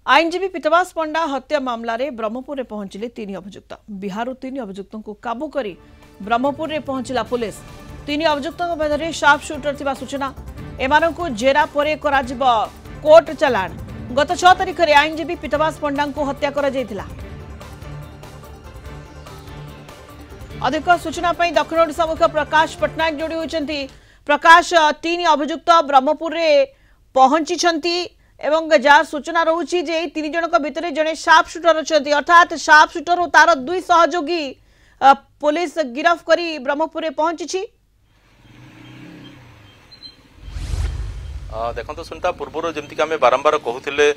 आईनजीवी पीतवास पंडा हत्या मामलें ब्रह्मपुर में पहुंचले 3 अभियुक्त। बिहार 3 अभियुक्तों को काबू कर ब्रह्मपुर में पहुंचला पुलिस। 3 अभियुक्तों मध्य शार्प शूटर थिबा सूचना। एमानन को जेरा परे कराजिब कोर्ट चलाण। गत 6 तारिख में आईनजीवी पीतवास पंडा को हत्या करा जायतिला। अधिक सूचना दक्षिण ओडिशा मुख्य प्रकाश पट्टनायक जोड़ी होती। प्रकाश, 3 अभियुक्त ब्रह्मपुर में पहुंची एवं जार सूचना रोची जे 3 जनक भितर जड़े शार्प शूटर अच्छा, अर्थात शार्प शूटर और तार 2 सहयोगी पुलिस गिरफ्त करी ब्रह्मपुर में पहुंची। देखो सुनता पूर्व जमीक आम बारंबार कहूले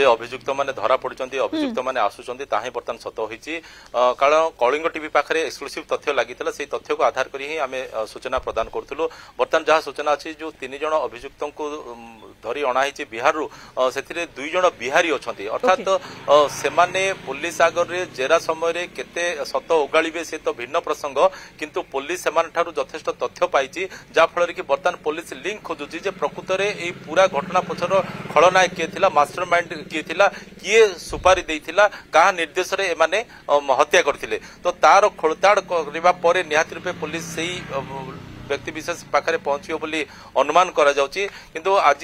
अभियुक्त मैंने धरा पड़ी अभियुक्त मैंने आसुच्च बर्तमान सत होती कारण कलिंग टीवी पाखे एक्सक्लूसिव तथ्य लगी से तथ्य को आधार कर सूचना प्रदान करूँ। बर्तमान जहाँ सूचना अच्छी जो 3 जन अभियुक्त को धरी अणाई बिहार से 2 जन बिहारी अच्छा, अर्थात से पुलिस आगे जेरा समय केते सत ओगाड़े से तो भिन्न प्रसंग, किंतु पुलिस से यथेष्ट तथ्य पाई जहाँफल कि बर्तमान पुलिस लिंक खोजुची प्रकृत में यही पूरा घटना पछर खलनायक किए थिला, मास्टरमाइंड किए थिला, किए सुपारी देइथिला, कहा निर्देश रे एमाने हत्या करथिले। तो तार खोलताड़ करबा परे निहाती रूपे पुलिस सही व्यक्ति विशेष पाखे पहुंचो बोली अनुमान करा जाउची। किंतु आज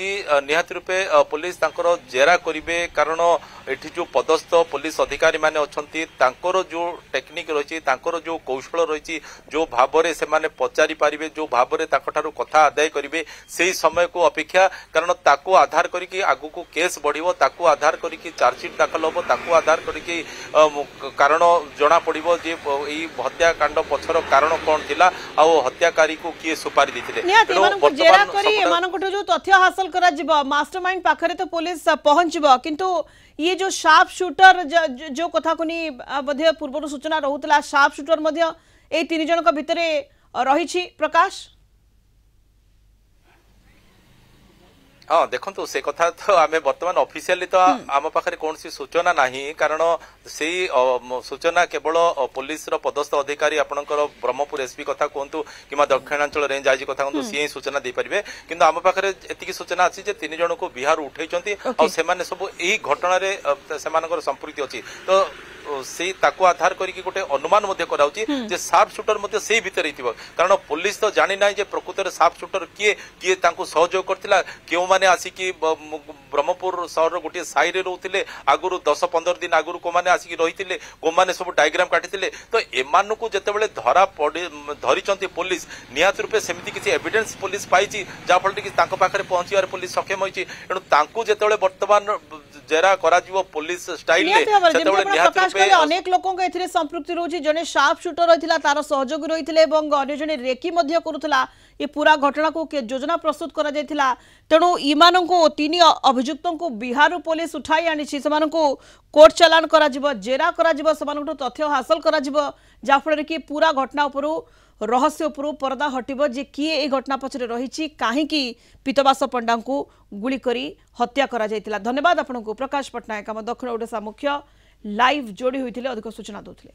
निहाती रूपे पुलिस तांकर जेरा करिवे, कारण एठी जो पदस्थ पुलिस अधिकारी माने अछंती तांकर जो टेक्निक रही, तांकर जो कौशल रही, जो भावरे से माने पचारि पारिबे, जो भावरे ताकठारु कथा आदाय करिवे, सेही समय को अपेक्षा, कारण ताको आधार करिकि आगु को केस बढ़िबो, ताको आधार करिकि चार्जशीट दाखल होबो, ताको आधार करिकि कारण जना पड़िबो जे एई हत्याकांड पछर कारण कोन थिला आ हत्याकारी को किए सुपारी देथिले। जेरा करी एमानकठो जो तथ्य हासिल करा जिवो मास्टरमाइंड पाखरे तो पुलिस पहुंचबो, किंतु ये जो शार्प शूटर जो कथा कोनी मध्य पूर्व सूचना रहउतला, शार्प शूटर मध्य ए 3 जनक भितरे रहिछि। प्रकाश, हाँ देखो से कथा तो आम बर्तमान ऑफिशियली तो आम पाखे कौन सी सूचना नहीं, कारण से सूचना केवल पुलिस पदस्थ अधिकारी आपंकर ब्रह्मपुर एसपी कथा कहतु कि दक्षिणांचल रेंज आईजी कथा कहतु सी सूचना दे पारे। किंतु आम पाखे एति सूचना अच्छी 3 जन को बिहार उठे सब यही घटना संपृक्ति अच्छी, तो से ताको आधार करके गोटे अनुमान कराउची जे शार्प शूटर मध्य से भीतर हिथिबो, कारण पुलिस तो जानी ना जे प्रकृत में शार्प शूटर किए किए तांको सहयोग करथिला, केउ माने आसिकी ब्रह्मपुर सहर गोटे साई रे रहउथिले, आगुरु 10-15 दिन आगुरु को माने आसिकी रहिथिले, को माने सब डायग्राम काटिथिले। तो एमानकु जेतेबेले धरा धरिचंती पुलिस निहात रूपे सेमिति किछि एविडेंस पुलिस पाइछि, जा फल कि तांको पाखरे पहुंचिबार पुलिस सक्षम होइछि। एणु तांको जेतेबेले वर्तमान जेरा करा जीवो पुलिस स्टाइल ले जेतेबेले निहात रूपे अनेक लोकों को एथिरे संपृक्ति रोची, जने शार्प शूटर रहिथिला, तार सहयोगी रहिथिले एवं अन्य जने रेकी मध्य करूथला। ये पूरा घटना को योजना प्रस्तुत करा जायथिला। तेणु इमानंको 3 अभियुक्तों को बिहार पुलिस उठाई आनिछि, सेमानंको कोर्ट चालान करा जिवो, जेरा करा जिवो, सेमानंको तथ्य हासिल करा जिवो, जा फल कि पूरा घटना उपरु रहस्य उपरु पर्दा हटिबो जे किए ए घटना पछरे रहिछि, काहेकि पीतवास पंडा को गुली करी हत्या करा जायतिला। धन्यवाद आपनको प्रकाश पट्टनायक, दक्षिण ओडिशा मुख्य लाइव जोड़ी होइथिले, अधिक सूचना दोथिले।